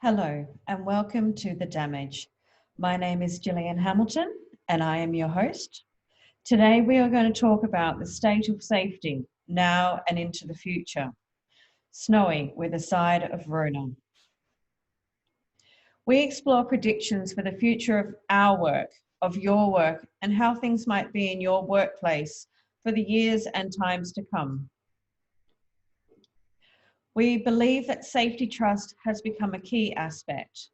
Hello and welcome to The Damage. My name is Gillian Hamilton and I am your host. Today we are going to talk about the state of safety now and into the future. Snowy with a side of Rona. We explore predictions for the future of our work, of your work, and how things might be in your workplace for the years and times to come. We believe that safety trust has become a key aspect.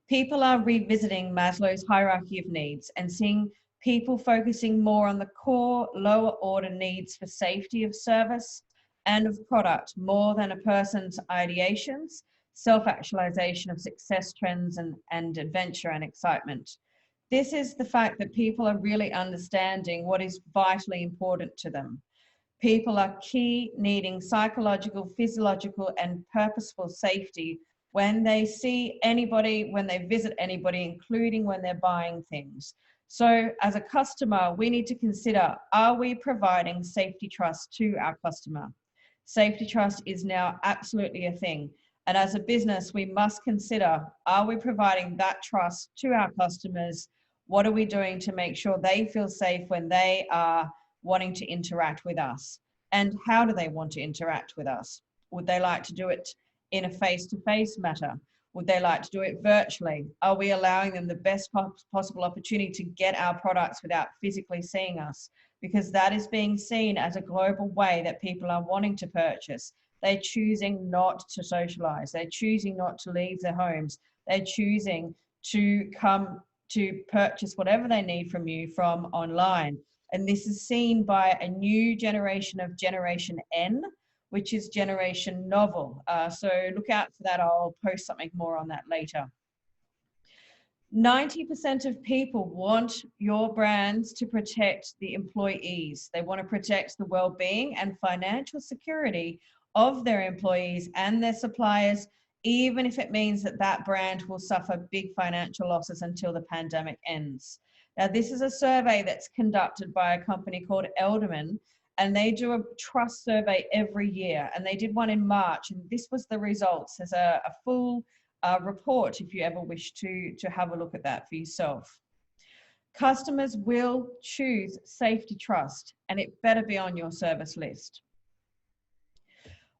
People are revisiting Maslow's hierarchy of needs and seeing people focusing more on the core, lower order needs for safety of service and of product more than a person's ideations, self-actualization of success trends and adventure and excitement. This is the fact that people are really understanding what is vitally important to them. People are key needing psychological, physiological, and purposeful safety when they see anybody, when they visit anybody, including when they're buying things. So as a customer, we need to consider, are we providing safety trust to our customer? Safety trust is now absolutely a thing. And as a business, we must consider, are we providing that trust to our customers? What are we doing to make sure they feel safe when they are wanting to interact with us? And how do they want to interact with us? Would they like to do it in a face-to-face matter? Would they like to do it virtually? Are we allowing them the best possible opportunity to get our products without physically seeing us? Because that is being seen as a global way that people are wanting to purchase. They're choosing not to socialize. They're choosing not to leave their homes. They're choosing to come to purchase whatever they need from you from online. And this is seen by a new generation of Generation N, which is Generation Novel. So look out for that. I'll post something more on that later. 90% of people want your brands to protect the employees. They want to protect the well-being and financial security of their employees and their suppliers, even if it means that that brand will suffer big financial losses until the pandemic ends. Now, this is a survey that's conducted by a company called Elderman, and they do a trust survey every year. And they did one in March, and this was the results. There's a full report if you ever wish to have a look at that for yourself. Customers will choose safety trust, and it better be on your service list.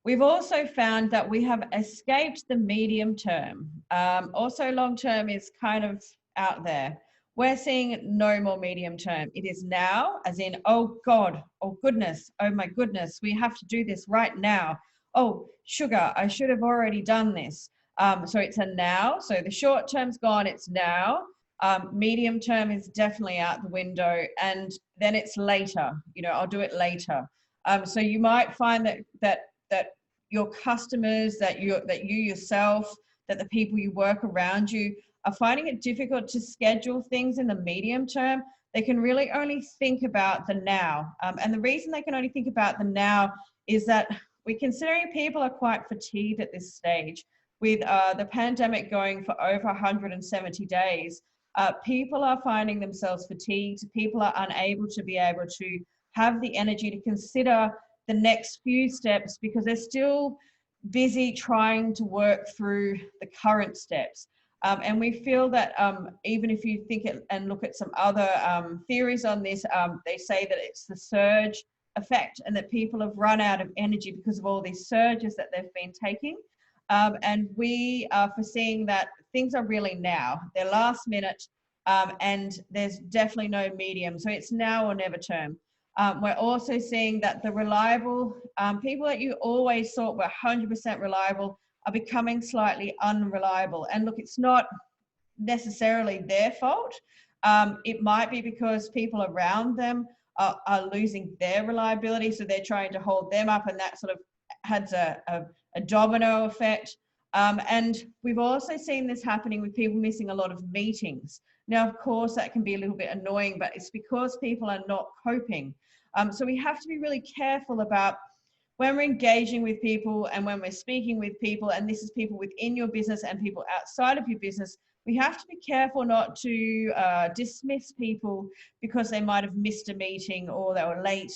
We've also found that we have escaped the medium term. Also, long term is kind of out there. We're seeing no more medium term. It is now, as in, oh God, oh goodness, oh my goodness, we have to do this right now. Oh, sugar, I should have already done this. So it's a now. So the short term's gone, it's now. Medium term is definitely out the window, and then it's later. I'll do it later. So you might find that your customers, that you yourself, that the people you work around you are finding it difficult to schedule things in the medium term. They can really only think about the now. And the reason they can only think about the now is that we're considering people are quite fatigued at this stage. With the pandemic going for over 170 days, people are finding themselves fatigued. People are unable to be able to have the energy to consider the next few steps because they're still busy trying to work through the current steps. And we feel that even if you think and look at some other theories on this, they say that it's the surge effect and that people have run out of energy because of all these surges that they've been taking. And we are foreseeing that things are really now. They're last minute, and there's definitely no medium. So it's now or never term. We're also seeing that the reliable people that you always thought were 100% reliable are becoming slightly unreliable. And look, it's not necessarily their fault. It might be because people around them are losing their reliability, so they're trying to hold them up, and that sort of has a domino effect. And we've also seen this happening with people missing a lot of meetings. Now, of course, that can be a little bit annoying, but it's because people are not coping. So we have to be really careful about when we're engaging with people and when we're speaking with people, and this is people within your business and people outside of your business, we have to be careful not to dismiss people because they might have missed a meeting or they were late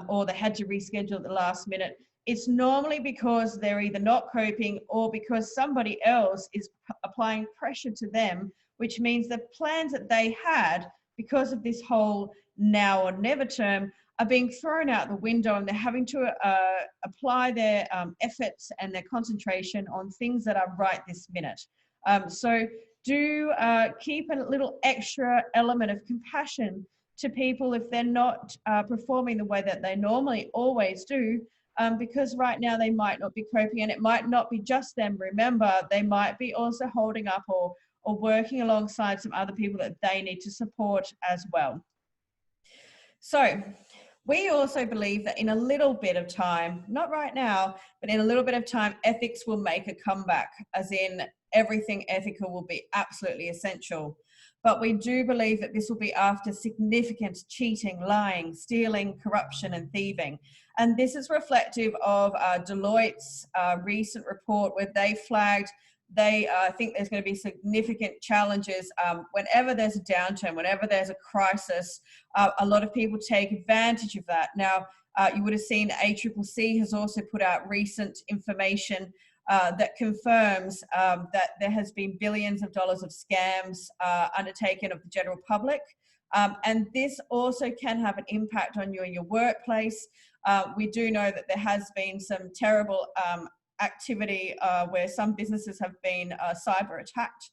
or they had to reschedule at the last minute. it's normally because they're either not coping or because somebody else is applying pressure to them, which means the plans that they had because of this whole now or never term are being thrown out the window, and they're having to apply their efforts and their concentration on things that are right this minute. So do keep a little extra element of compassion to people if they're not performing the way that they normally always do, because right now they might not be coping, and it might not be just them. Remember, they might be also holding up or working alongside some other people that they need to support as well. So we also believe that in a little bit of time, not right now, but in a little bit of time, ethics will make a comeback, as in everything ethical will be absolutely essential. But we do believe that this will be after significant cheating, lying, stealing, corruption, and thieving. And this is reflective of Deloitte's recent report, where they flagged they think there's going to be significant challenges whenever there's a downturn, whenever there's a crisis. A lot of people take advantage of that. Now, you would have seen ACCC has also put out recent information that confirms that there has been billions of dollars of scams undertaken of the general public. And this also can have an impact on you in your workplace. We do know that there has been some terrible activity where some businesses have been cyber attacked.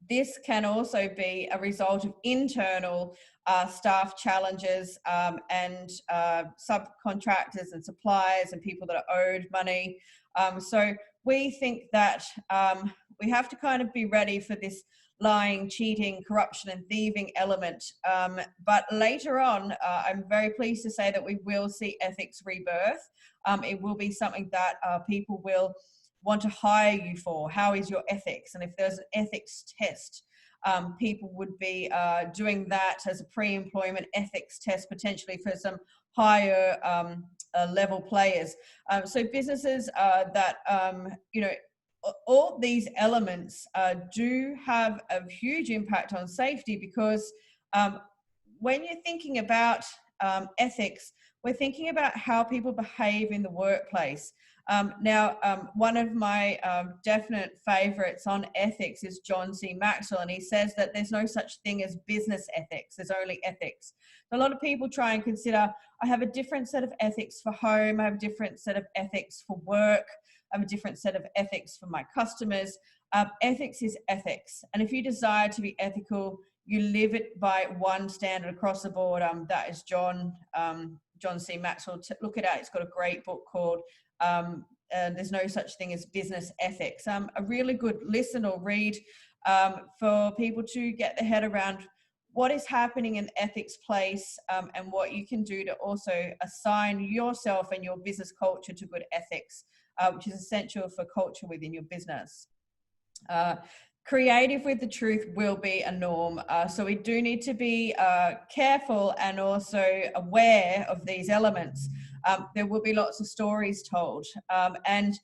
This can also be a result of internal staff challenges and subcontractors and suppliers and people that are owed money. So we think that we have to kind of be ready for this lying, cheating, corruption and thieving element. But later on, I'm very pleased to say that we will see ethics rebirth. It will be something that people will want to hire you for. How is your ethics? And if there's an ethics test, people would be doing that as a pre-employment ethics test, potentially for some higher level players. So businesses that, all these elements do have a huge impact on safety, because when you're thinking about ethics, we're thinking about how people behave in the workplace. Now, one of my definite favorites on ethics is John C. Maxwell, and he says that there's no such thing as business ethics, there's only ethics. A lot of people try and consider, I have a different set of ethics for home, I have a different set of ethics for work, I have a different set of ethics for my customers. Ethics is ethics, and if you desire to be ethical, you live it by one standard across the board. That is John C. Maxwell. Look it out. It's got a great book called There's No Such Thing as Business Ethics. A really good listen or read for people to get their head around what is happening in the ethics place, and what you can do to also assign yourself and your business culture to good ethics, which is essential for culture within your business. Creative with the truth will be a norm. So we do need to be careful and also aware of these elements. There will be lots of stories told. And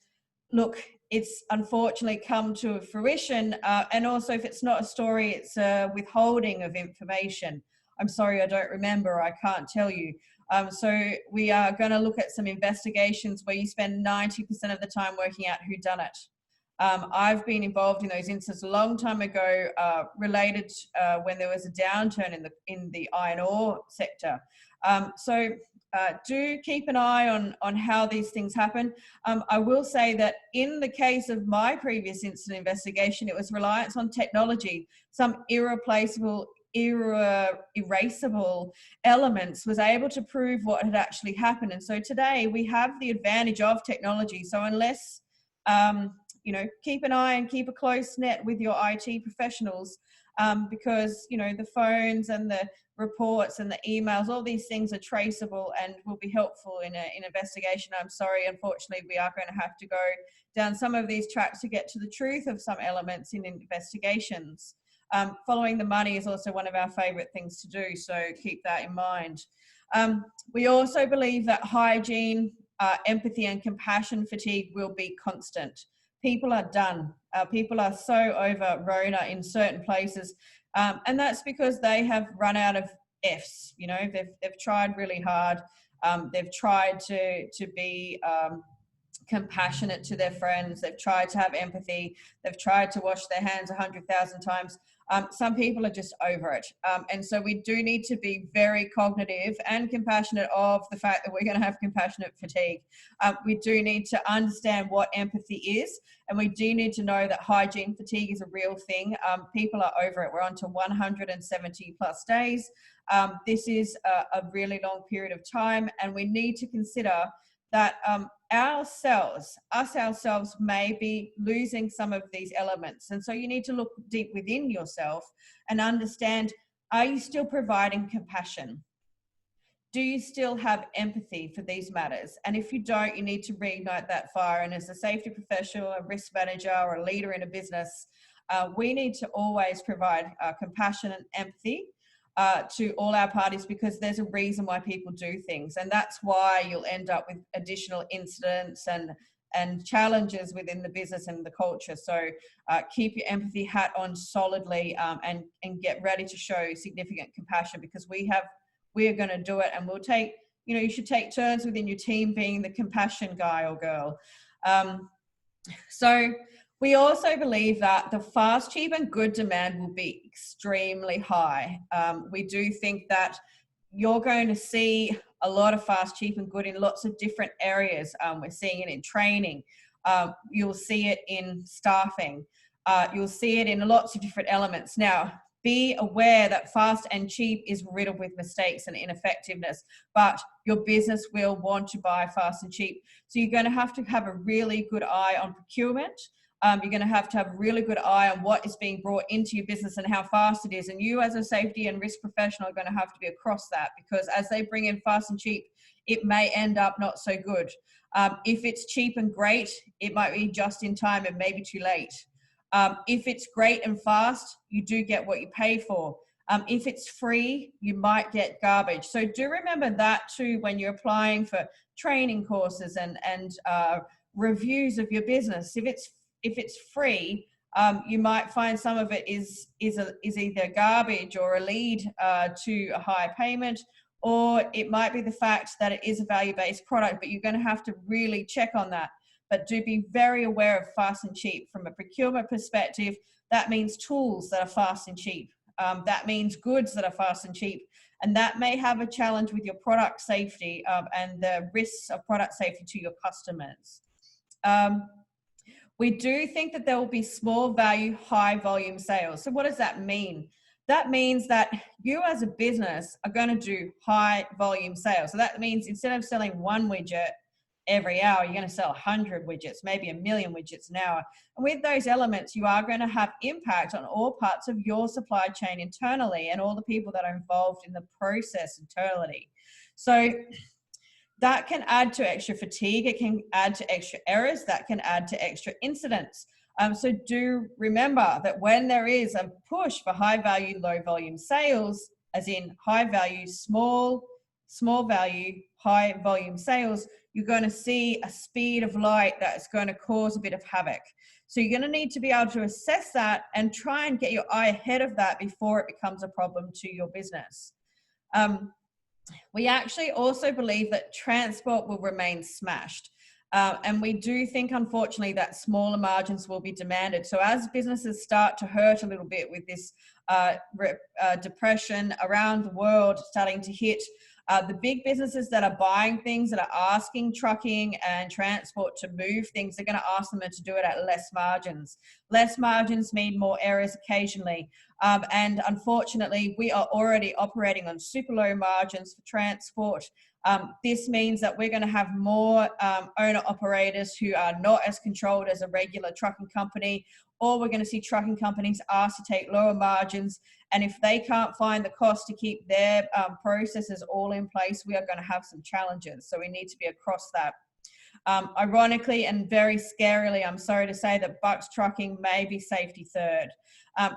look, it's unfortunately come to fruition. And also, if it's not a story, it's a withholding of information. I'm sorry, I don't remember, I can't tell you. So we are going to look at some investigations where you spend 90% of the time working out who done it. I've been involved in those instances a long time ago, related when there was a downturn in the iron ore sector. So do keep an eye on how these things happen. I will say that in the case of my previous incident investigation, it was reliance on technology. Some erasable elements was able to prove what had actually happened. And so today we have the advantage of technology. So unless keep an eye and keep a close net with your IT professionals, because, the phones and the reports and the emails, all these things are traceable and will be helpful in an investigation. I'm sorry, unfortunately, we are going to have to go down some of these tracks to get to the truth of some elements in investigations. Following the money is also one of our favorite things to do, so keep that in mind. We also believe that hygiene, empathy and compassion fatigue will be constant. People are done. People are so over Rona in certain places. And that's because they have run out of F's. You know, they've tried really hard. They've tried to be compassionate to their friends. They've tried to have empathy. They've tried to wash their hands 100,000 times. Some people are just over it. And so we do need to be very cognitive and compassionate of the fact that we're going to have compassionate fatigue. We do need to understand what empathy is, and we do need to know that hygiene fatigue is a real thing. People are over it. We're on to 170 plus days. This is a really long period of time, and we need to consider that us ourselves may be losing some of these elements. And so you need to look deep within yourself and understand, are you still providing compassion? Do you still have empathy for these matters? And if you don't, you need to reignite that fire. And as a safety professional, a risk manager, or a leader in a business, we need to always provide compassion and empathy to all our parties, because there's a reason why people do things, and that's why you'll end up with additional incidents and challenges within the business and the culture. So keep your empathy hat on solidly, and get ready to show significant compassion, because we are going to do it, and we'll take, you should take turns within your team being the compassion guy or girl. So we also believe that the fast, cheap, and good demand will be extremely high. We do think that you're going to see a lot of fast, cheap, and good in lots of different areas. We're seeing it in training. You'll see it in staffing. You'll see it in lots of different elements. Now, be aware that fast and cheap is riddled with mistakes and ineffectiveness, but your business will want to buy fast and cheap. So you're going to have a really good eye on procurement. You're going to have a really good eye on what is being brought into your business and how fast it is. And you as a safety and risk professional are going to have to be across that, because as they bring in fast and cheap, it may end up not so good. If it's cheap and great, it might be just in time and maybe too late. If it's great and fast, you do get what you pay for. If it's free, you might get garbage. So do remember that too when you're applying for training courses and reviews of your business. If it's free, you might find some of it is either garbage or a lead to a higher payment, or it might be the fact that it is a value-based product, but you're going to have to really check on that. But do be very aware of fast and cheap. From a procurement perspective, that means tools that are fast and cheap. That means goods that are fast and cheap. And that may have a challenge with your product safety and the risks of product safety to your customers. We do think that there will be small value, high volume sales. So what does that mean? That means that you as a business are going to do high volume sales. So that means instead of selling one widget every hour, you're going to sell 100 widgets, maybe 1 million widgets an hour. And with those elements, you are going to have impact on all parts of your supply chain internally and all the people that are involved in the process internally. So that can add to extra fatigue. It can add to extra errors. That can add to extra incidents. So do remember that when there is a push for high value, low volume sales, as in high value, small value, high volume sales, you're going to see a speed of light that's going to cause a bit of havoc. So you're going to need to be able to assess that and try and get your eye ahead of that before it becomes a problem to your business. We actually also believe that transport will remain smashed. And we do think, unfortunately, that smaller margins will be demanded. So as businesses start to hurt a little bit with this depression around the world starting to hit, the big businesses that are buying things, that are asking trucking and transport to move things, they're going to ask them to do it at less margins. Less margins mean more errors occasionally. And unfortunately, we are already operating on super low margins for transport. This means that we're going to have more owner operators who are not as controlled as a regular trucking company, or we're going to see trucking companies asked to take lower margins. And if they can't find the cost to keep their processes all in place, we are going to have some challenges. So we need to be across that. Ironically and very scarily, I'm sorry to say that Bucks Trucking may be safety third.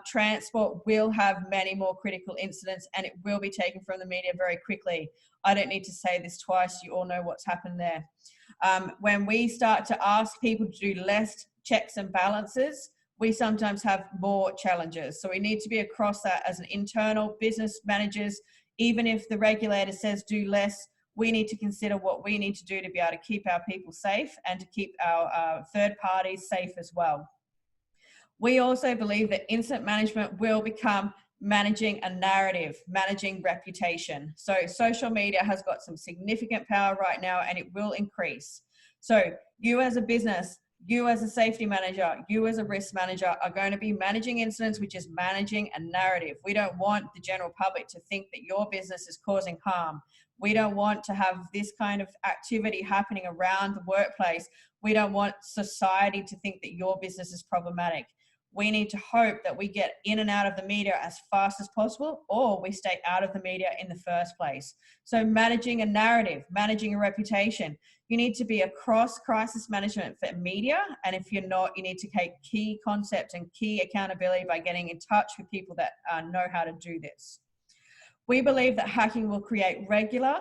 Transport will have many more critical incidents, and it will be taken from the media very quickly. I don't need to say this twice. You all know what's happened there. When we start to ask people to do less checks and balances, we sometimes have more challenges. So we need to be across that as an internal business managers, even if the regulator says do less, we need to consider what we need to do to be able to keep our people safe and to keep our third parties safe as well. We also believe that incident management will become managing a narrative, managing reputation. So social media has got some significant power right now, and it will increase. So you as a business, you as a safety manager, you as a risk manager are going to be managing incidents, which is managing a narrative. We don't want the general public to think that your business is causing harm. We don't want to have this kind of activity happening around the workplace. We don't want society to think that your business is problematic. We need to hope that we get in and out of the media as fast as possible, or we stay out of the media in the first place. So managing a narrative, managing a reputation, you need to be across crisis management for media. And if you're not, you need to take key concepts and key accountability by getting in touch with people that know how to do this. We believe that hacking will create regular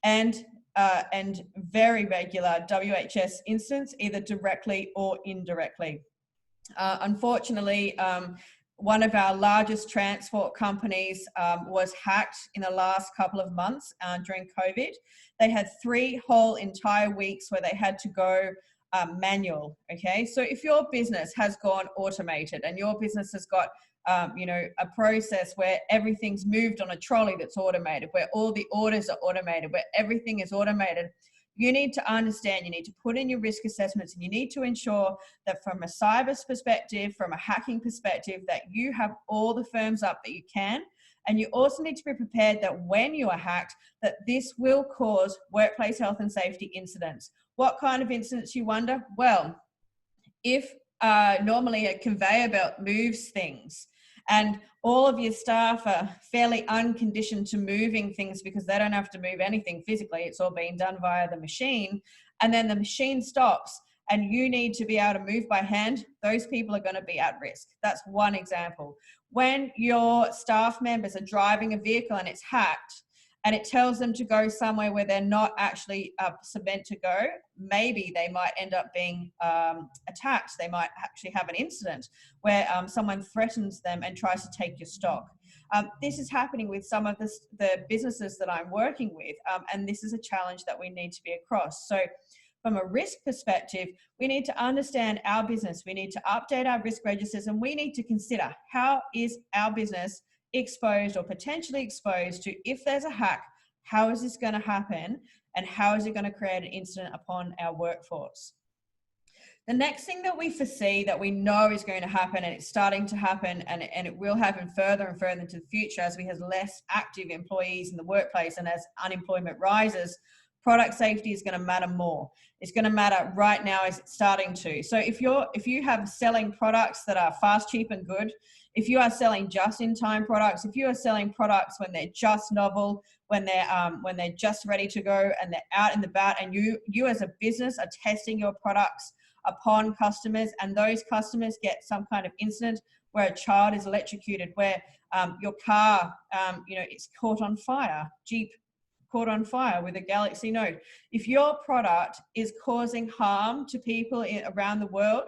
and very regular WHS incidents, either directly or indirectly. Unfortunately, one of our largest transport companies was hacked in the last couple of months during COVID. They had 3 whole entire weeks where they had to go manual. Okay, so if your business has gone automated and your business has got a process where everything's moved on a trolley that's automated, where all the orders are automated, where everything is automated, you need to understand, you need to put in your risk assessments, and you need to ensure that from a cyber perspective, from a hacking perspective, that you have all the firms up that you can. And you also need to be prepared that when you are hacked, that this will cause workplace health and safety incidents. What kind of incidents, you wonder? Well, if normally a conveyor belt moves things and all of your staff are fairly unconditioned to moving things because they don't have to move anything physically, it's all being done via the machine, and then the machine stops and you need to be able to move by hand, those people are going to be at risk. That's one example. When your staff members are driving a vehicle and it's hacked, and it tells them to go somewhere where they're not actually meant to go, maybe they might end up being attacked. They might actually have an incident where someone threatens them and tries to take your stock. This is happening with some of the businesses that I'm working with, and this is a challenge that we need to be across. So from a risk perspective, we need to understand our business. We need to update our risk registers, and we need to consider, how is our business exposed or potentially exposed to, if there's a hack, how is this going to happen, and how is it going to create an incident upon our workforce? The next thing that we foresee, that we know is going to happen, and it's starting to happen, and it will happen further and further into the future as we have less active employees in the workplace and as unemployment rises, product safety is going to matter more. It's going to matter right now as it's starting to. So if you have selling products that are fast, cheap and good, if you are selling just-in-time products, if you are selling products when they're just novel, when they're just ready to go and they're out and about, and you as a business are testing your products upon customers, and those customers get some kind of incident where a child is electrocuted, where your car, it's caught on fire, Jeep caught on fire with a Galaxy Note. If your product is causing harm to people around the world,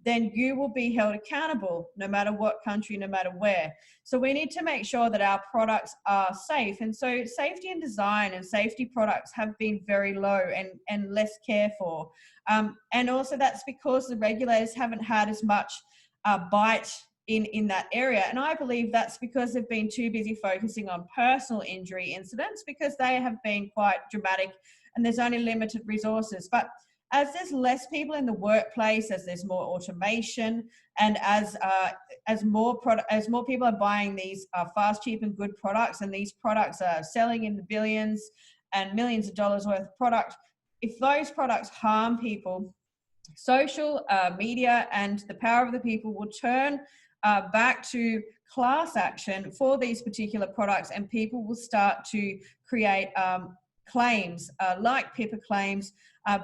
then you will be held accountable no matter what country, no matter where. So we need to make sure that our products are safe. And so safety and design and safety products have been very low and less cared for. And also that's because the regulators haven't had as much bite in that area. And I believe that's because they've been too busy focusing on personal injury incidents, because they have been quite dramatic and there's only limited resources. But as there's less people in the workplace, as there's more automation, and as more people are buying these fast, cheap and good products, and these products are selling in the billions and millions of dollars worth of product, if those products harm people, social media and the power of the people will turn back to class action for these particular products, and people will start to create claims like PIPA claims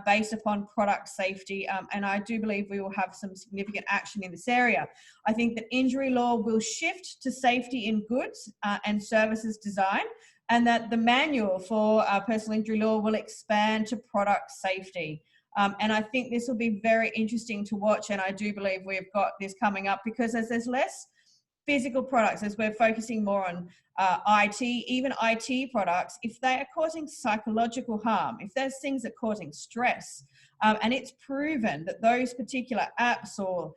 based upon product safety, and I do believe we will have some significant action in this area. I think that injury law will shift to safety in goods and services design, and that the manual for personal injury law will expand to product safety. And I think this will be very interesting to watch, and I do believe we've got this coming up, because as there's less physical products, as we're focusing more on IT, even IT products, if they are causing psychological harm, if there's things that are causing stress, and it's proven that those particular apps or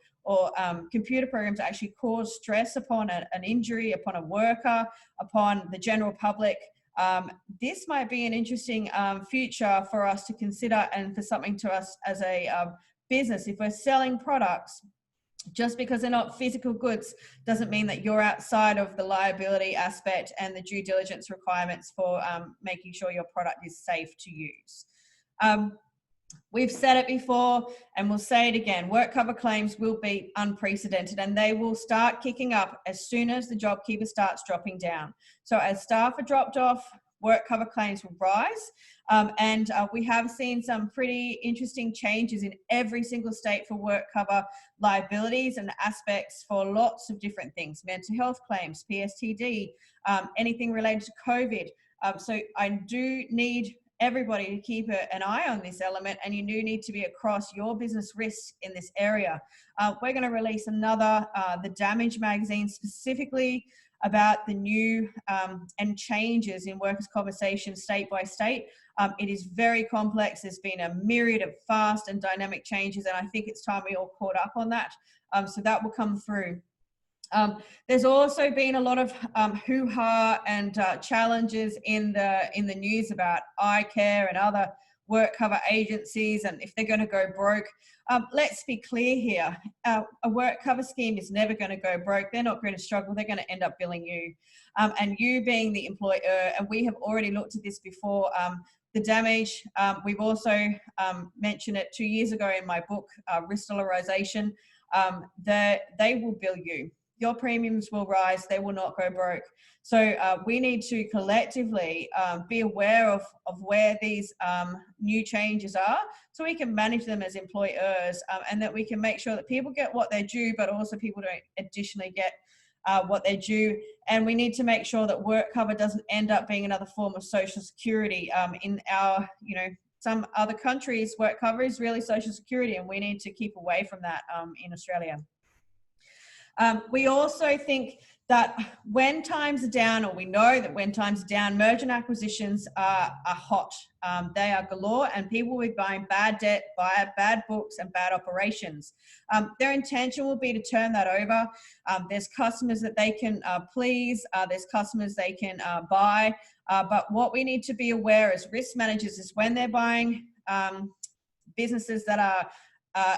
computer programs actually cause stress upon an injury, upon a worker, upon the general public, this might be an interesting future for us to consider, and for something to us as a business. If we're selling products, just because they're not physical goods doesn't mean that you're outside of the liability aspect and the due diligence requirements for making sure your product is safe to use. We've said it before and we'll say it again, work cover claims will be unprecedented, and they will start kicking up as soon as the JobKeeper starts dropping down. So as staff are dropped off, work cover claims will rise. And we have seen some pretty interesting changes in every single state for work cover liabilities and aspects for lots of different things, mental health claims, PSTD, anything related to COVID. So I do need everybody to keep an eye on this element, and you do need to be across your business risks in this area. We're going to release another, the Damage magazine, specifically about the new and changes in workers' compensation state by state. It is very complex. There's been a myriad of fast and dynamic changes, and I think it's time we all caught up on that. So that will come through. There's also been a lot of hoo-ha and challenges in the news about iCare and other work cover agencies, and if they're going to go broke. Let's be clear here. A work cover scheme is never going to go broke. They're not going to struggle. They're going to end up billing you. And you being the employer, and we have already looked at this before, the damage, we've also mentioned it 2 years ago in my book, Risk Dollarization, that they will bill you. Your premiums will rise, they will not go broke. So we need to collectively be aware of where these new changes are, so we can manage them as employers, and that we can make sure that people get what they're due, but also people don't additionally get what they're due. And we need to make sure that work cover doesn't end up being another form of social security. In our, some other countries, work cover is really social security, and we need to keep away from that in Australia. We also think that when times are down, or we know that when times are down, merger and acquisitions are hot. They are galore, and people will be buying bad debt, bad books and bad operations. Their intention will be to turn that over. There's customers that they can please, there's customers they can buy, but what we need to be aware as risk managers is when they're buying businesses that are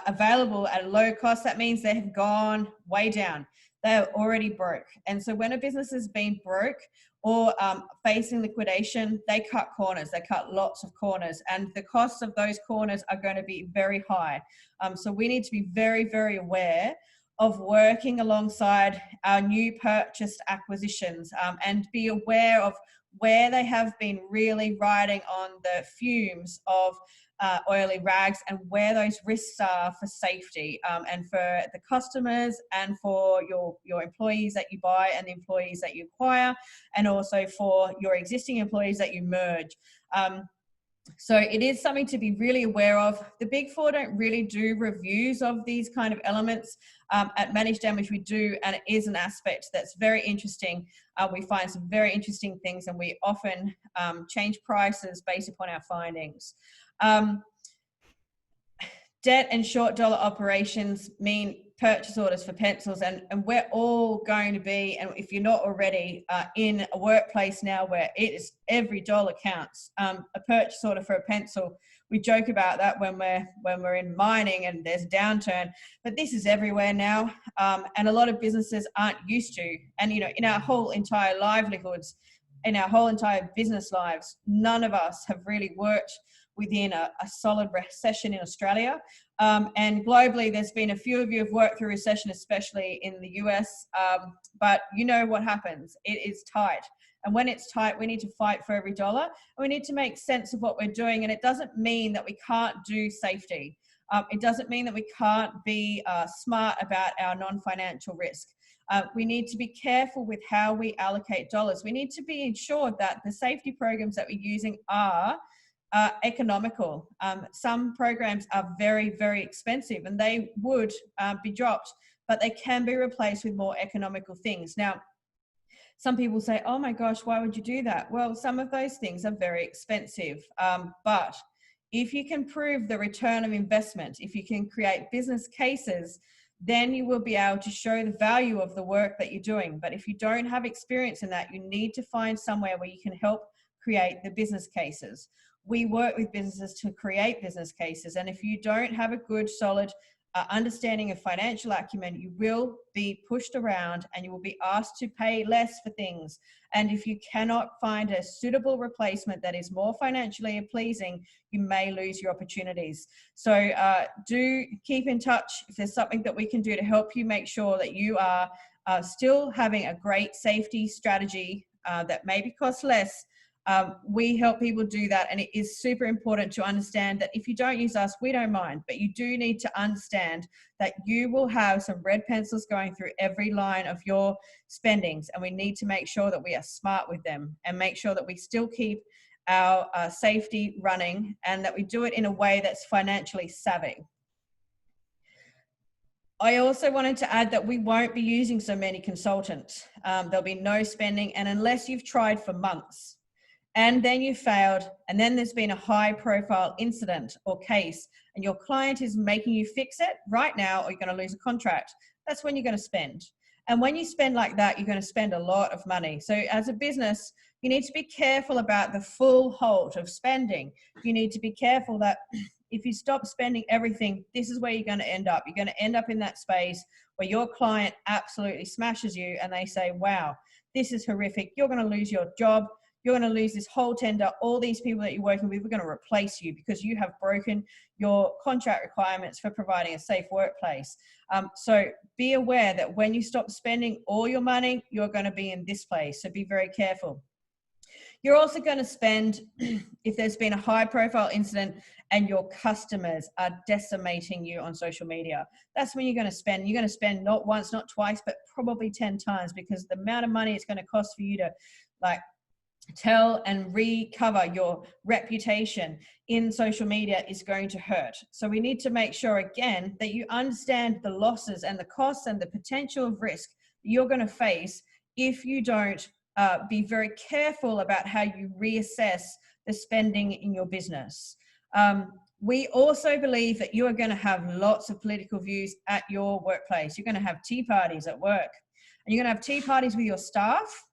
available at a low cost, that means they have gone way down. They're already broke. And so when a business has been broke or facing liquidation, they cut corners. They cut lots of corners, and the costs of those corners are going to be very high. So we need to be very, very aware of working alongside our new purchased acquisitions, and be aware of where they have been really riding on the fumes of oily rags, and where those risks are for safety, and for the customers, and for your employees that you buy and the employees that you acquire, and also for your existing employees that you merge. So it is something to be really aware of. The Big Four don't really do reviews of these kind of elements. At Managed Damage we do, and it is an aspect that's very interesting. We find some very interesting things, and we often change prices based upon our findings. Debt and short dollar operations mean purchase orders for pencils, and we're all going to be, and if you're not already, in a workplace now where it is every dollar counts. A purchase order for a pencil, we joke about that when we're in mining and there's a downturn, but this is everywhere now, and a lot of businesses aren't used to. And in our whole entire livelihoods, in our whole entire business lives, none of us have really worked within a solid recession in Australia. And globally, there's been a few of you have worked through recession, especially in the US, but you know what happens. It is tight. And when it's tight, we need to fight for every dollar, and we need to make sense of what we're doing. And it doesn't mean that we can't do safety. It doesn't mean that we can't be smart about our non-financial risk. We need to be careful with how we allocate dollars. We need to be ensured that the safety programs that we're using are economical. Some programs are very, very expensive, and they would be dropped but they can be replaced with more economical things. Now, some people say, oh my gosh, why would you do that? Well, some of those things are very expensive. But if you can prove the return of investment, if you can create business cases, then you will be able to show the value of the work that you're doing. But if you don't have experience in that, you need to find somewhere where you can help create the business cases. We work with businesses to create business cases. And if you don't have a good, solid understanding of financial acumen, you will be pushed around and you will be asked to pay less for things. And if you cannot find a suitable replacement that is more financially pleasing, you may lose your opportunities. So do keep in touch if there's something that we can do to help you make sure that you are still having a great safety strategy that maybe costs less. We help people do that, and it is super important to understand that if you don't use us, we don't mind, but you do need to understand that you will have some red pencils going through every line of your spendings, and we need to make sure that we are smart with them and make sure that we still keep our safety running and that we do it in a way that's financially savvy. I also wanted to add that we won't be using so many consultants. There'll be no spending, and unless you've tried for months, and then you failed, and then there's been a high profile incident or case, and your client is making you fix it right now, or you're going to lose a contract. That's when you're going to spend. And when you spend like that, you're going to spend a lot of money. So as a business, you need to be careful about the full halt of spending. You need to be careful that if you stop spending everything, this is where you're going to end up. You're going to end up in that space where your client absolutely smashes you and they say, wow, this is horrific. You're going to lose your job. You're going to lose this whole tender. All these people that you're working with, we're going to replace you because you have broken your contract requirements for providing a safe workplace. So be aware that when you stop spending all your money, you're going to be in this place. So be very careful. You're also going to spend if there's been a high profile incident and your customers are decimating you on social media. That's when you're going to spend. You're going to spend not once, not twice, but probably 10 times, because the amount of money it's going to cost for you to tell and recover your reputation in social media is going to hurt. So we need to make sure, again, that you understand the losses and the costs and the potential of risk you're going to face if you don't be very careful about how you reassess the spending in your business. We also believe that you are going to have lots of political views at your workplace. You're going to have tea parties at work, and you're going to have tea parties with your staff.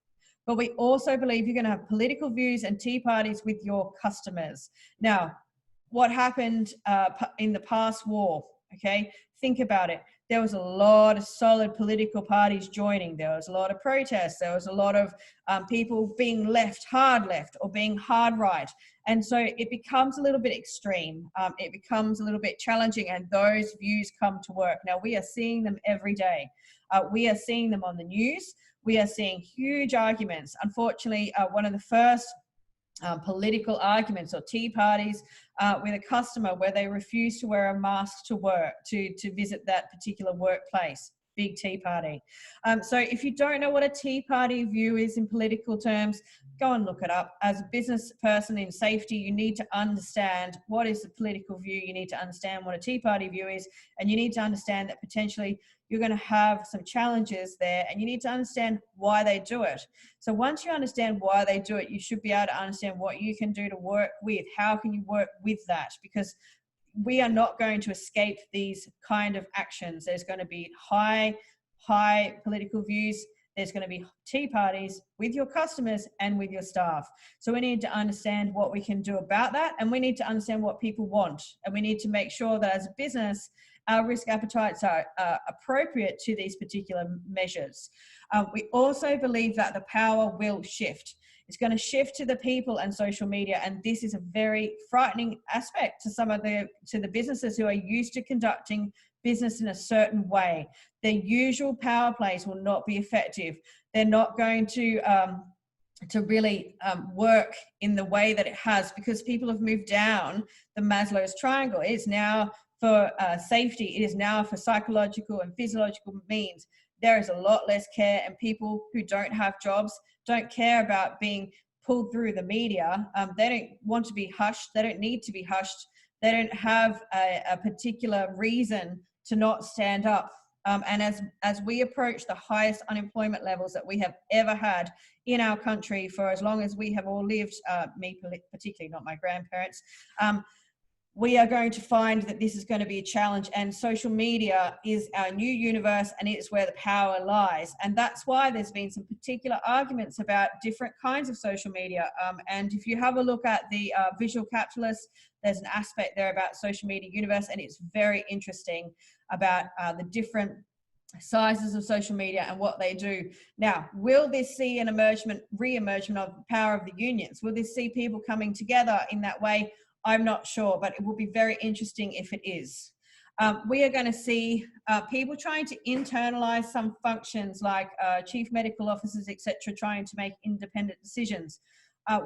But we also believe you're going to have political views and tea parties with your customers. Now, what happened in the past war, okay? Think about it. There was a lot of solid political parties joining. There was a lot of protests. There was a lot of people being hard left or being hard right. And so it becomes a little bit extreme. It becomes a little bit challenging, and those views come to work. Now, we are seeing them every day. We are seeing them on the news. We are seeing huge arguments. Unfortunately, one of the first political arguments or tea parties with a customer where they refused to wear a mask to work, to visit that particular workplace. Big tea party. So if you don't know what a tea party view is in political terms, go and look it up. As a business person in safety, you need to understand what is the political view. You need to understand what a tea party view is, and you need to understand that potentially you're going to have some challenges there, and you need to understand why they do it. So once you understand why they do it, you should be able to understand what you can do to work with. How can you work with that? Because we are not going to escape these kind of actions. There's going to be high political views. There's going to be tea parties with your customers and with your staff. So we need to understand what we can do about that, and we need to understand what people want. And we need to make sure that as a business, our risk appetites are appropriate to these particular measures. We also believe that the power will shift. It's going to shift to the people and social media, and this is a very frightening aspect to some of the businesses who are used to conducting business in a certain way. Their usual power plays will not be effective. They're not going to really work in the way that it has, because people have moved down the Maslow's triangle. It is now for safety. It is now for psychological and physiological means. There is a lot less care, and people who don't have jobs don't care about being pulled through the media. They don't want to be hushed. They don't need to be hushed. They don't have a particular reason to not stand up And as we approach the highest unemployment levels that we have ever had in our country for as long as we have all lived, me particularly, not my grandparents, we are going to find that this is going to be a challenge, and social media is our new universe, and it's where the power lies. And that's why there's been some particular arguments about different kinds of social media. And if you have a look at the visual capitalist, there's an aspect there about social media universe, and it's very interesting about the different sizes of social media and what they do. Now, will this see an re-emergement of the power of the unions? Will this see people coming together in that way? I'm not sure, but it will be very interesting if it is. We are going to see people trying to internalize some functions like chief medical officers, etc., trying to make independent decisions.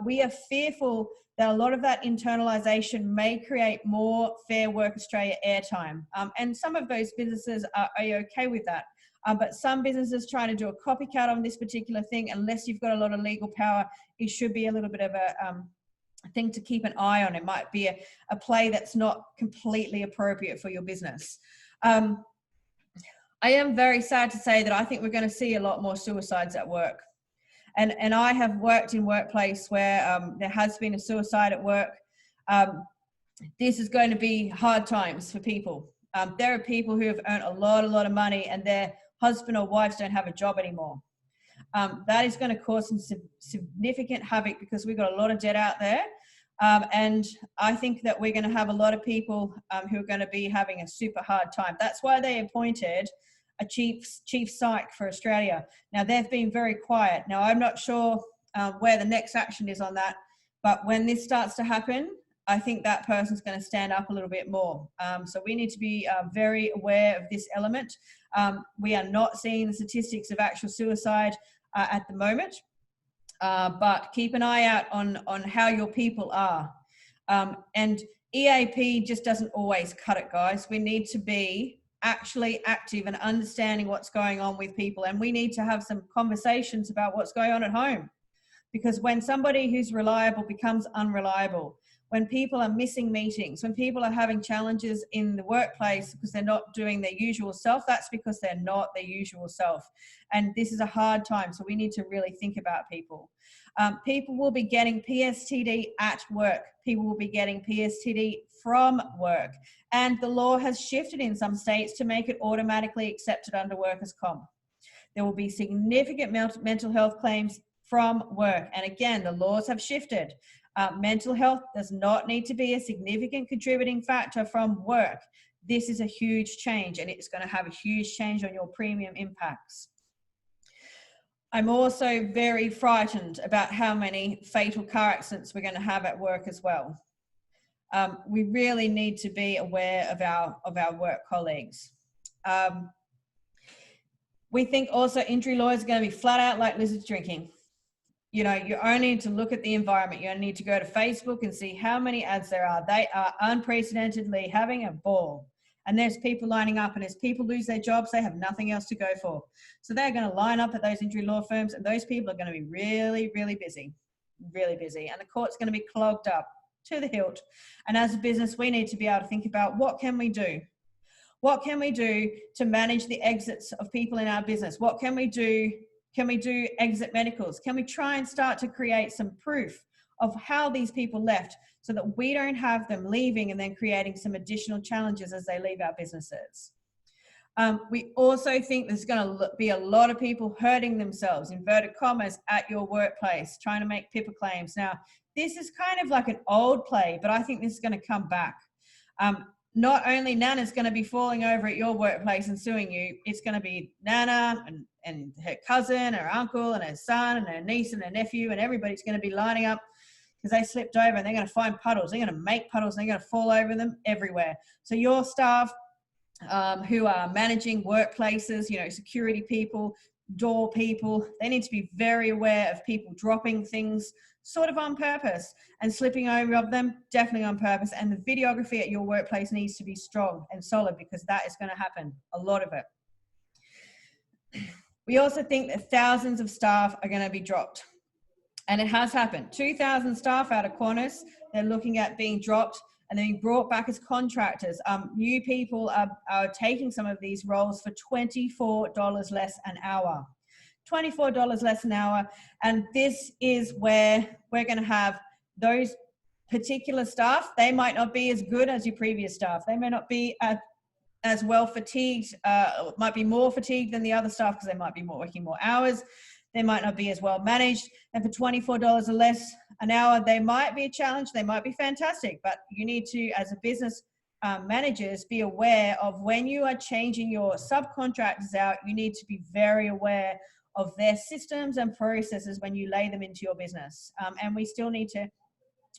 We are fearful that a lot of that internalization may create more Fair Work Australia airtime. And some of those businesses are okay with that. But some businesses trying to do a copycat on this particular thing, unless you've got a lot of legal power, it should be a little bit of a thing to keep an eye on. It might be a play that's not completely appropriate for your business. I am very sad to say that I think we're going to see a lot more suicides at work. And I have worked in workplace where there has been a suicide at work. This is going to be hard times for people. There are people who have earned a lot of money and their husband or wives don't have a job anymore. That is going to cause some significant havoc because we've got a lot of debt out there. And I think that we're going to have a lot of people who are going to be having a super hard time. That's why they appointed a chief psych for Australia. Now, they've been very quiet. Now, I'm not sure where the next action is on that, but when this starts to happen, I think that person's going to stand up a little bit more. So we need to be very aware of this element. We are not seeing the statistics of actual suicide at the moment, but keep an eye out on how your people are. And EAP just doesn't always cut it, guys. We need to be actually active and understanding what's going on with people, and we need to have some conversations about what's going on at home, because when somebody who's reliable becomes unreliable, when people are missing meetings, when people are having challenges in the workplace because they're not doing their usual self, that's because they're not their usual self. And this is a hard time, so we need to really think about people. People will be getting PSTD at work. People will be getting PSTD from work. And the law has shifted in some states to make it automatically accepted under workers' comp. There will be significant mental health claims from work. And again, the laws have shifted. Mental health does not need to be a significant contributing factor from work. This is a huge change, and it's going to have a huge change on your premium impacts. I'm also very frightened about how many fatal car accidents we're going to have at work as well. We really need to be aware of our work colleagues. We think also injury lawyers are going to be flat out like lizards drinking. You know, you only need to look at the environment. You only need to go to Facebook and see how many ads there are. They are unprecedentedly having a ball. And there's people lining up, and as people lose their jobs, they have nothing else to go for. So they're going to line up at those injury law firms, and those people are going to be really, really busy, and the court's going to be clogged up to the hilt. And as a business, we need to be able to think about what can we do? What can we do to manage the exits of people in our business? What can we do? Can we do exit medicals? Can we try and start to create some proof of how these people left so that we don't have them leaving and then creating some additional challenges as they leave our businesses? We also think there's going to be a lot of people hurting themselves, inverted commas, at your workplace, trying to make PIPA claims. Now, this is kind of like an old play, but I think this is going to come back. Not only Nana's going to be falling over at your workplace and suing you, it's going to be Nana and her cousin, her uncle and her son and her niece and her nephew, and everybody's going to be lining up because they slipped over, and they're going to find puddles. They're going to make puddles, and they're going to fall over them everywhere. So your staff who are managing workplaces, you know, security people, door people, they need to be very aware of people dropping things sort of on purpose and slipping over of them, definitely on purpose. And the videography at your workplace needs to be strong and solid, because that is going to happen, a lot of it. We also think that thousands of staff are going to be dropped. And it has happened. 2,000 staff out of Qantas, they're looking at being dropped. and they're being brought back as contractors. New people are taking some of these roles for $24 less an hour. $24 less an hour. And this is where we're going to have those particular staff. They might not be as good as your previous staff. They may not be as well fatigued, might be more fatigued than the other staff because they might be working more hours. They might not be as well managed. And for $24 or less an hour, they might be a challenge. They might be fantastic, but you need to, as a business managers, be aware of when you are changing your subcontractors out, you need to be very aware of their systems and processes when you lay them into your business. And we still need to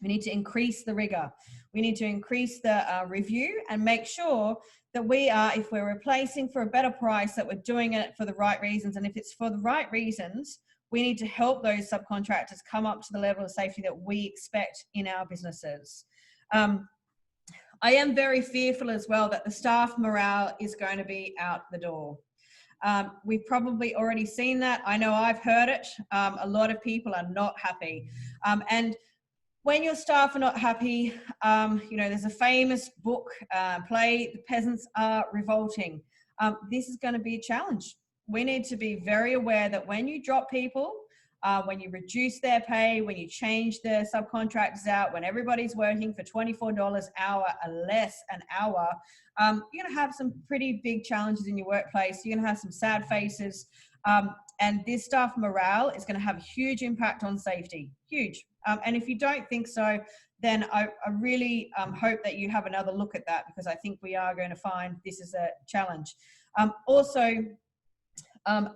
increase the rigor. We need to increase the review and make sure that we are, if we're replacing for a better price, that we're doing it for the right reasons. And if it's for the right reasons, we need to help those subcontractors come up to the level of safety that we expect in our businesses. I am very fearful as well that the staff morale is going to be out the door. We've probably already seen that. I know I've heard it. A lot of people are not happy. And when your staff are not happy, there's a famous book, play, The Peasants Are Revolting. This is going to be a challenge. We need to be very aware that when you drop people, when you reduce their pay, when you change the subcontractors out, when everybody's working for $24 hour or less an hour, you're going to have some pretty big challenges in your workplace. You're going to have some sad faces. And this staff morale is going to have a huge impact on safety, huge. And if you don't think so, then I really hope that you have another look at that, because I think we are going to find this is a challenge.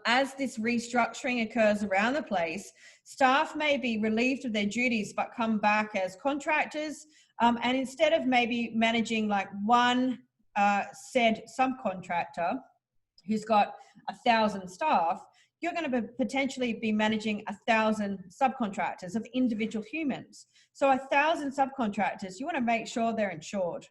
As this restructuring occurs around the place, staff may be relieved of their duties but come back as contractors. And instead of maybe managing like one said subcontractor who's got 1,000 staff, you're going to potentially be managing 1,000 subcontractors of individual humans. So 1,000 subcontractors, you want to make sure they're insured.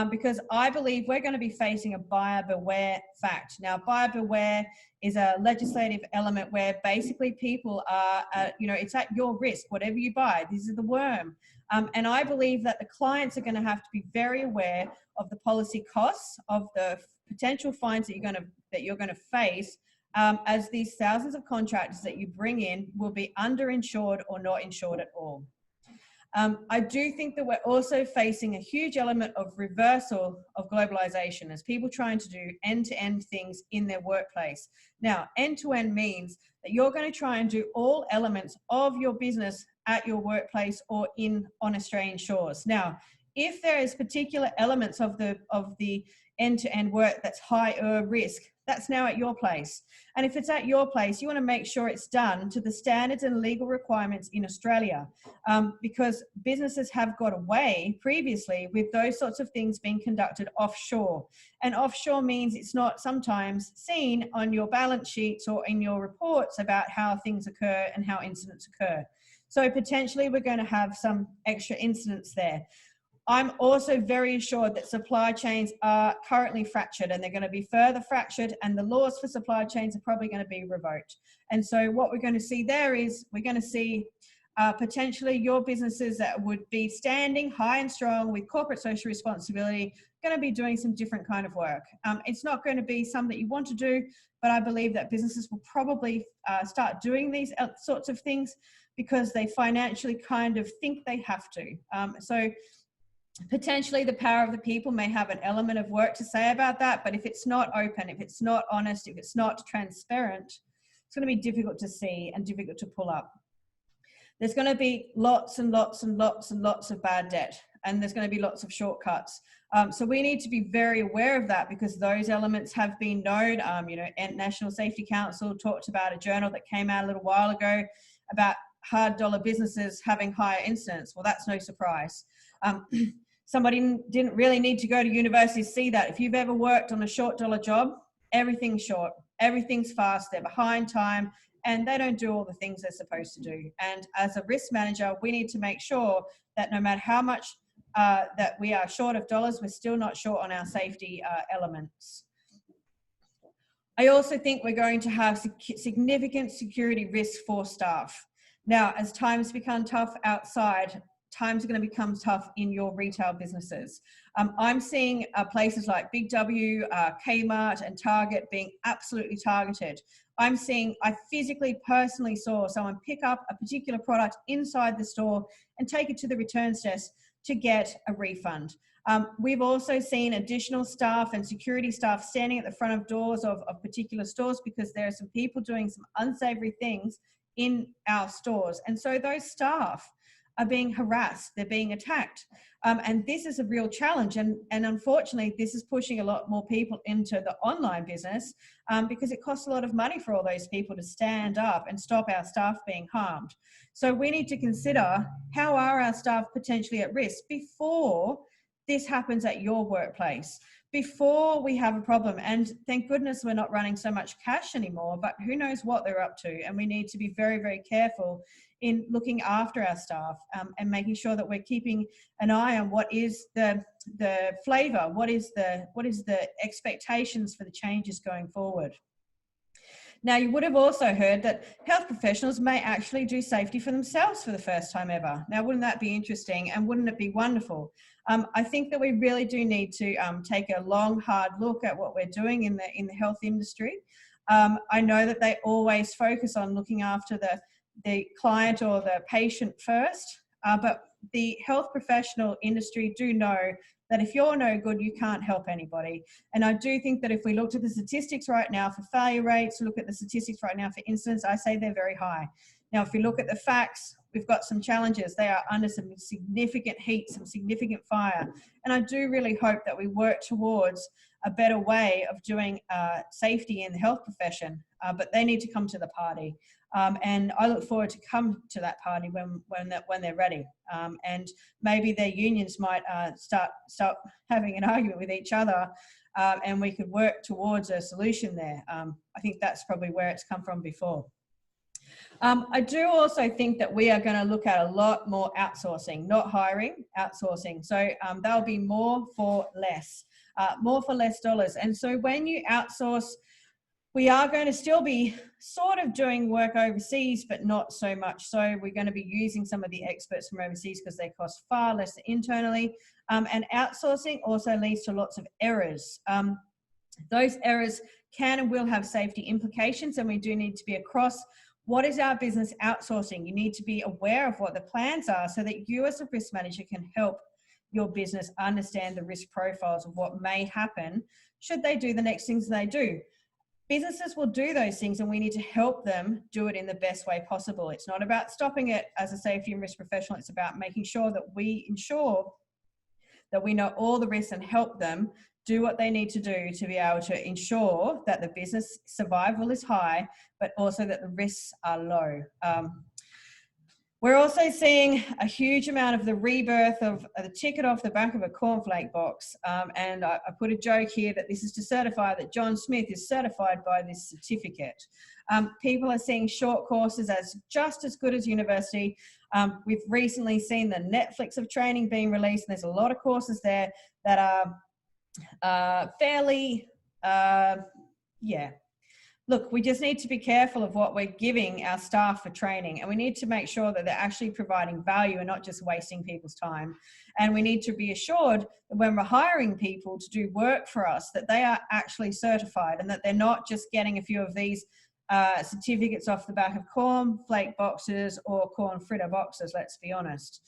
Because I believe we're going to be facing a buyer beware fact. Now, buyer beware is a legislative element where basically people are, it's at your risk. Whatever you buy, this is the worm. And I believe that the clients are going to have to be very aware of the policy costs, of the potential fines that you're going to face, as these thousands of contractors that you bring in will be underinsured or not insured at all. I do think that we're also facing a huge element of reversal of globalization as people trying to do end-to-end things in their workplace. Now, end-to-end means that you're going to try and do all elements of your business at your workplace or on Australian shores. Now, if there is particular elements of the end-to-end work that's higher risk, that's now at your place. And if it's at your place, you want to make sure it's done to the standards and legal requirements in Australia, because businesses have got away previously with those sorts of things being conducted offshore. And offshore means it's not sometimes seen on your balance sheets or in your reports about how things occur and how incidents occur. So potentially we're going to have some extra incidents there. I'm also very assured that supply chains are currently fractured, and they're going to be further fractured, and the laws for supply chains are probably going to be revoked. And so what we're going to see there is we're going to see potentially your businesses that would be standing high and strong with corporate social responsibility going to be doing some different kind of work. It's not going to be something that you want to do, but I believe that businesses will probably start doing these sorts of things because they financially kind of think they have to. So potentially the power of the people may have an element of work to say about that, but if it's not open, if it's not honest, if it's not transparent, it's going to be difficult to see and difficult to pull up. There's going to be lots and lots and lots and lots of bad debt, and there's going to be lots of shortcuts. So we need to be very aware of that, because those elements have been known. National Safety Council talked about a journal that came out a little while ago about hard dollar businesses having higher incidents. Well, that's no surprise. Somebody didn't really need to go to university to see that. If you've ever worked on a short dollar job, everything's short, everything's fast, they're behind time, and they don't do all the things they're supposed to do. And as a risk manager, we need to make sure that no matter how much that we are short of dollars, we're still not short on our safety elements. I also think we're going to have significant security risks for staff. Now, as times become tough outside, times are going to become tough in your retail businesses. I'm seeing places like Big W, Kmart and Target being absolutely targeted. I physically, personally saw someone pick up a particular product inside the store and take it to the returns desk to get a refund. We've also seen additional staff and security staff standing at the front of doors of particular stores because there are some people doing some unsavory things in our stores. And so those staff are being harassed, they're being attacked. And this is a real challenge. And unfortunately, this is pushing a lot more people into the online business because it costs a lot of money for all those people to stand up and stop our staff being harmed. So we need to consider, how are our staff potentially at risk before this happens at your workplace, before we have a problem. And thank goodness we're not running so much cash anymore, but who knows what they're up to. And we need to be very, very careful in looking after our staff and making sure that we're keeping an eye on what is the flavor, what is the expectations for the changes going forward. Now, you would have also heard that health professionals may actually do safety for themselves for the first time ever. Now, wouldn't that be interesting, and wouldn't it be wonderful? I think that we really do need to take a long, hard look at what we're doing in the health industry. I know that they always focus on looking after the client or the patient first, but the health professional industry do know that if you're no good, you can't help anybody. And I do think that if we looked at the statistics right now for failure rates, look at the statistics right now for incidents, I say they're very high. Now, if we look at the facts, we've got some challenges. They are under some significant heat, some significant fire. And I do really hope that we work towards a better way of doing safety in the health profession, but they need to come to the party. And I look forward to come to that party when they're ready. And maybe their unions might start having an argument with each other, and we could work towards a solution there. I think that's probably where it's come from before. I do also think that we are going to look at a lot more outsourcing, not hiring, outsourcing. So there'll be more for less dollars. And so when you outsource, we are going to still be sort of doing work overseas, but not so much. So we're going to be using some of the experts from overseas because they cost far less internally. And outsourcing also leads to lots of errors. Those errors can and will have safety implications, and we do need to be across what is our business outsourcing. You need to be aware of what the plans are so that you as a risk manager can help your business understand the risk profiles of what may happen should they do the next things they do. Businesses will do those things, and we need to help them do it in the best way possible. It's not about stopping it as a safety and risk professional. It's about making sure that we ensure that we know all the risks and help them do what they need to do to be able to ensure that the business survival is high, but also that the risks are low. We're also seeing a huge amount of the rebirth of the ticket off the back of a cornflake box. And I put a joke here that this is to certify that John Smith is certified by this certificate. People are seeing short courses as just as good as university. We've recently seen the Netflix of training being released. And there's a lot of courses there that are fairly, Look, we just need to be careful of what we're giving our staff for training, and we need to make sure that they're actually providing value and not just wasting people's time. And we need to be assured that when we're hiring people to do work for us, that they are actually certified and that they're not just getting a few of these certificates off the back of cornflake boxes or corn fritter boxes, let's be honest.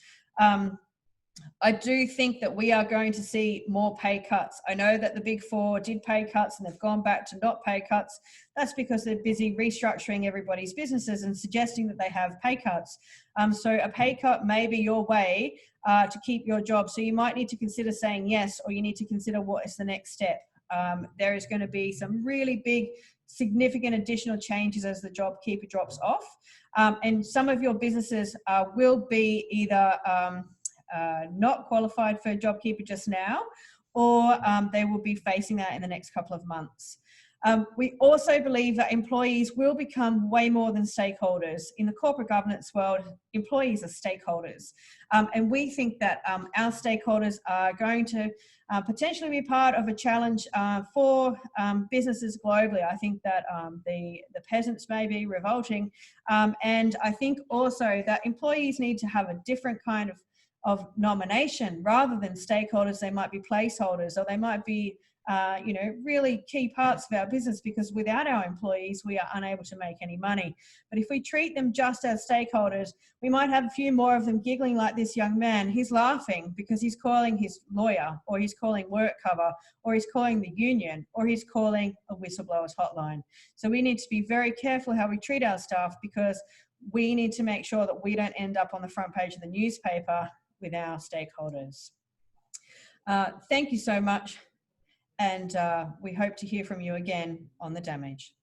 I do think that we are going to see more pay cuts. I know that the Big Four did pay cuts and they've gone back to not pay cuts. That's because they're busy restructuring everybody's businesses and suggesting that they have pay cuts. So a pay cut may be your way to keep your job. So you might need to consider saying yes, or you need to consider what is the next step. There is going to be some really big, significant additional changes as the JobKeeper drops off. And some of your businesses will be either not qualified for JobKeeper just now, or they will be facing that in the next couple of months. We also believe that employees will become way more than stakeholders. In the corporate governance world, employees are stakeholders. And we think that our stakeholders are going to potentially be part of a challenge for businesses globally. I think that the peasants may be revolting. And I think also that employees need to have a different kind of nomination. Rather than stakeholders, they might be placeholders, or they might be really key parts of our business, because without our employees, we are unable to make any money. But if we treat them just as stakeholders, we might have a few more of them giggling like this young man. He's laughing because he's calling his lawyer, or he's calling work cover, or he's calling the union, or he's calling a whistleblower's hotline. So we need to be very careful how we treat our staff, because we need to make sure that we don't end up on the front page of the newspaper with our stakeholders. Thank you so much. And we hope to hear from you again on The Damage.